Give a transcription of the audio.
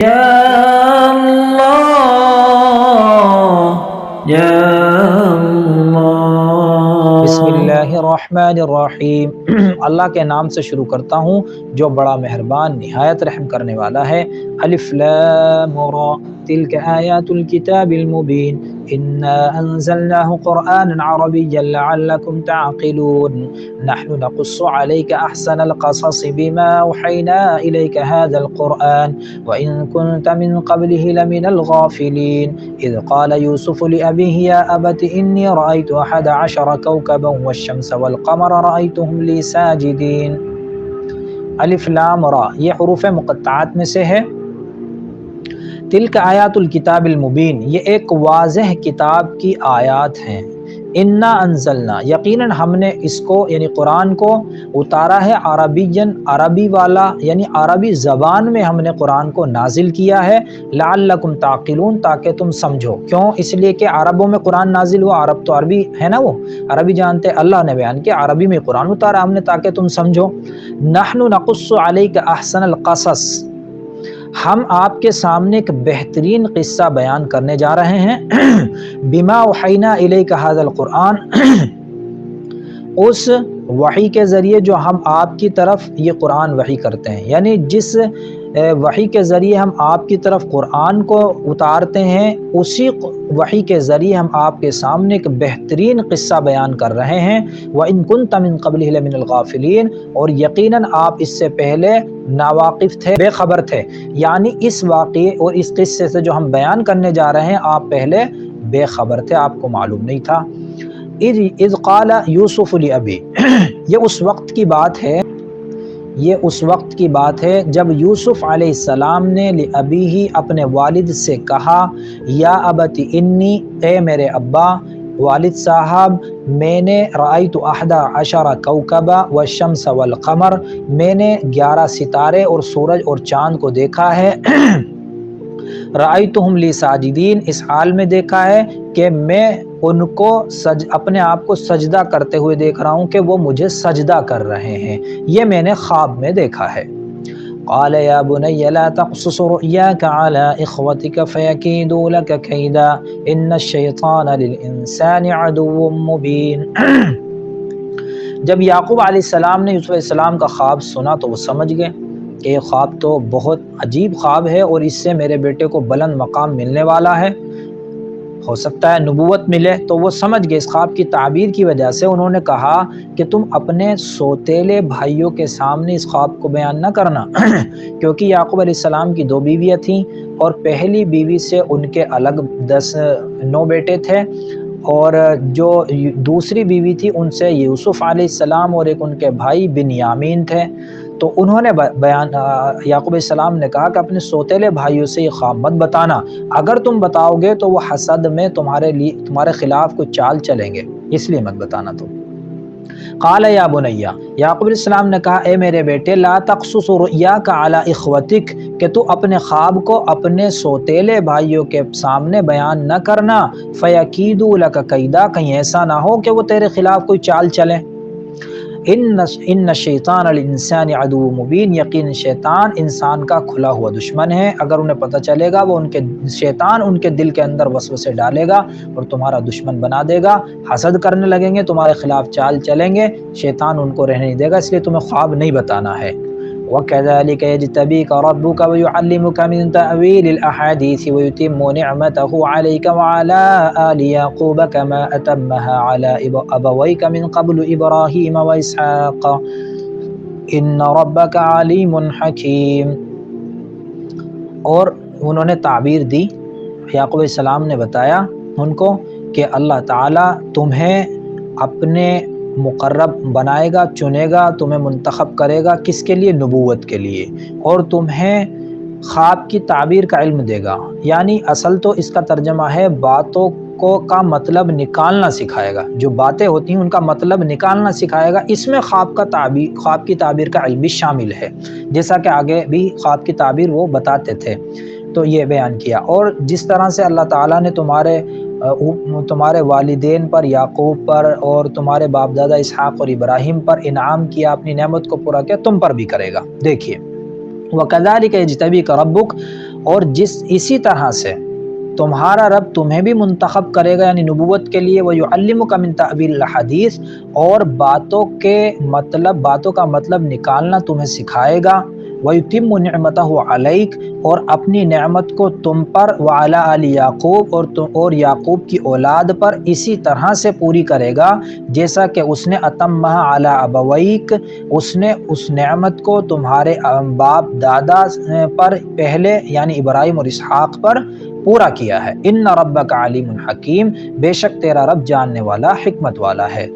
یا اللہ یا اللہ۔ بسم اللہ الرحمن الرحیم۔ اللہ کے نام سے شروع کرتا ہوں جو بڑا مہربان نہایت رحم کرنے والا ہے۔ الف لام را تلک آیات الکتاب المبین انا انزلناه قرآنا عربیا لعلکم تعقلون نحن نقص عليك احسن القصص بما اوحينا اليك هذا القرآن وان كنت من قبله لمن الغافلين اذ قال يوسف لأبيه يا أبت إني رأيت 11 كوكبا والشمس والقمر رأيتهم لي ساجدين۔ الف لام را یہ حروف مقطعات میں سے ہے۔ تلک آیات الکتاب المبین یہ ایک واضح کتاب کی آیات ہیں۔ انا انزلنا یقیناً ہم نے اس کو یعنی قرآن کو اتارا ہے عربین عربی والا یعنی عربی زبان میں ہم نے قرآن کو نازل کیا ہے لعلکم تعقلون تاکہ تم سمجھو۔ کیوں؟ اس لیے کہ عربوں میں قرآن نازل ہوا، عرب تو عربی ہے نا، وہ عربی جانتے، اللہ نے بیان کیا عربی میں قرآن اتارا ہم نے تاکہ تم سمجھو۔ نحن نقص علیک احسن القصص ہم آپ کے سامنے ایک بہترین قصہ بیان کرنے جا رہے ہیں بما اوحینا الیک ھذا القرآن اس وحی کے ذریعے جو ہم آپ کی طرف یہ قرآن وحی کرتے ہیں، یعنی جس وحی کے ذریعے ہم آپ کی طرف قرآن کو اتارتے ہیں اسی وحی کے ذریعے ہم آپ کے سامنے ایک بہترین قصہ بیان کر رہے ہیں۔ وَإِن كُنْتَ مِن قَبْلِهِ لَمِنَ الْغَافِلِينَ اور یقیناً آپ اس سے پہلے ناواقف تھے، بے خبر تھے، یعنی اس واقعے اور اس قصے سے جو ہم بیان کرنے جا رہے ہیں آپ پہلے بے خبر تھے، آپ کو معلوم نہیں تھا۔ اذ قال یوسف لأبی یہ اس وقت کی بات ہے، یہ اس وقت کی بات ہے جب یوسف علیہ السلام نے لأبیہ اپنے والد سے کہا یا ابت انی اے میرے ابا، والد صاحب میں نے رأیت 11 کوکبا والشمس والقمر میں نے 11 ستارے اور سورج اور چاند کو دیکھا ہے رأیتہم لی ساجدین اس حال میں دیکھا ہے کہ میں ان کو اپنے آپ کو سجدہ کرتے ہوئے دیکھ رہا ہوں کہ وہ مجھے سجدہ کر رہے ہیں، یہ میں نے خواب میں دیکھا ہے۔ قال یا بنی لا تقصص رؤیاک علی اخوتک فیکیدوا لک کیدا ان الشیطان للانسان عدو مبین۔ جب یعقوب علیہ السلام نے یوسف علیہ السلام کا خواب سنا تو وہ سمجھ گئے کہ یہ خواب تو بہت عجیب خواب ہے اور اس سے میرے بیٹے کو بلند مقام ملنے والا ہے، ہو سکتا ہے نبوت ملے، تو وہ سمجھ گئے۔ اس خواب کی تعبیر کی وجہ سے انہوں نے کہا کہ تم اپنے سوتیلے بھائیوں کے سامنے اس خواب کو بیان نہ کرنا کیونکہ یعقوب علیہ السلام کی 2 بیویاں تھیں اور پہلی بیوی سے ان کے الگ 9 بیٹے تھے، اور جو دوسری بیوی تھی ان سے یوسف علیہ السلام اور ایک ان کے بھائی بنیامین تھے۔ تو انہوں نے یعقوب علیہ السلام نے کہا کہ اپنے سوتیلے بھائیوں سے یہ خواب مت بتانا، اگر تم بتاؤ گے تو وہ حسد میں تمہارے خلاف کوئی چال چلیں گے، اس لیے مت بتانا تم۔ قال یا بنی یعقوب علیہ السلام نے کہا اے میرے بیٹے لا تقصص رؤیاک علی اخوتک کہ تو اپنے خواب کو اپنے سوتیلے بھائیوں کے سامنے بیان نہ کرنا فیکیدوا لک کیدا کہیں ایسا نہ ہو کہ وہ تیرے خلاف کوئی چال چلے۔ ان الشیطان للانسان عدو مبین یقین شیطان انسان کا کھلا ہوا دشمن ہے، اگر انہیں پتہ چلے گا وہ شیطان ان کے دل کے اندر وسوسے ڈالے گا اور تمہارا دشمن بنا دے گا، حسد کرنے لگیں گے، تمہارے خلاف چال چلیں گے، شیطان ان کو رہنے نہیں دے گا، اس لیے تمہیں خواب نہیں بتانا ہے۔ وَكَذَلِكَ يَجْتَبِيكَ رَبُّكَ وَيُعَلِّمُكَ مِن تَأْوِيلِ الْأَحَادِيثِ وَيُتِمُّ نِعْمَتَهُ عَلَيْكَ وَعَلَى آلِ يَعْقُوبَ كَمَا أَتَمَّهَا عَلَى أَبَوَيْكَ مِن قَبْلُ إِبْرَاهِيمَ وَإِسْحَاقَ إِنَّ رَبَّكَ عَلِيمٌ حَكِيمٌ۔ اور انہوں نے تعبیر دی، یعقوب علیہ السلام نے بتایا ان کو کہ اللہ تعالیٰ تمہیں اپنے مقرب بنائے گا، چنے گا، تمہیں منتخب کرے گا، کس کے لیے؟ نبوت کے لیے، اور تمہیں خواب کی تعبیر کا علم دے گا، یعنی اصل تو اس کا ترجمہ ہے باتوں کا مطلب نکالنا سکھائے گا، جو باتیں ہوتی ہیں ان کا مطلب نکالنا سکھائے گا، اس میں خواب کی تعبیر کا علم بھی شامل ہے، جیسا کہ آگے بھی خواب کی تعبیر وہ بتاتے تھے، تو یہ بیان کیا۔ اور جس طرح سے اللہ تعالیٰ نے تمہارے والدین پر یعقوب پر اور تمہارے باپ دادا اسحاق اور ابراہیم پر انعام کیا، اپنی نعمت کو پورا کیا، تم پر بھی کرے گا۔ دیکھیے وَكَذَلِكَ يَجْتَبِيكَ رَبُّكَ اور اسی طرح سے تمہارا رب تمہیں بھی منتخب کرے گا یعنی نبوت کے لیے، وَيُعَلِّمُكَ مِن تَأْوِيلِ الْحَدِيثِ، اور باتوں کا مطلب نکالنا تمہیں سکھائے گا، وَيُتِمُّ نِعْمَتَهُ عَلَيْكَ، اور اپنی نعمت کو تم پر، وَعَلَىٰ آلِ یعقوب، اور یعقوب کی اولاد پر اسی طرح سے پوری کرے گا جیسا کہ اس نے اتمھا علی ابویک، اس نے اس نعمت کو تمہارے باپ دادا پر پہلے یعنی ابراہیم اور اسحاق پر پورا کیا ہے۔ ان ربک علیم حکیم، بے شک تیرا رب جاننے والا حکمت والا ہے۔